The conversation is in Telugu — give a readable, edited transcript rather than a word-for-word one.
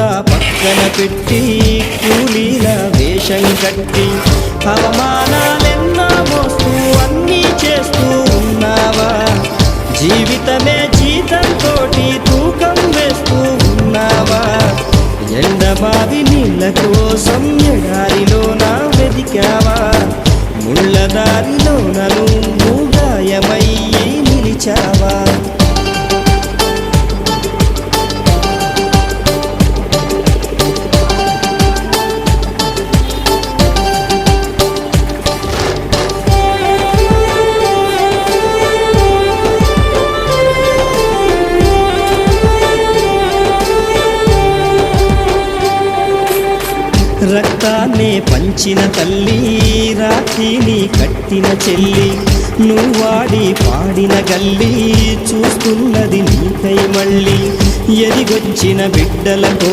అంతా పక్కన పెట్టి కూలీల వేషం కట్టి అవమానాలెన్నో మోస్తూ అన్నీ చేస్తూ ఉన్నావా? జీవితమే జీతంతోటి తూకం వేస్తూ ఉన్నావా? ఎండమావి నీళ్ళ కోసం ఎడారిలోన వెదికావా? ముళ్ళదారిలోన నువ్వు గాయమయ్యి నిలిచావా? రక్తాన్నే పంచిన తల్లి, రాఖీని కట్టిన చెల్లి, నువ్వాడి పాడిన గల్లి చూస్తున్నది నీకై మళ్ళీ. ఎదిగొచ్చిన బిడ్డలతో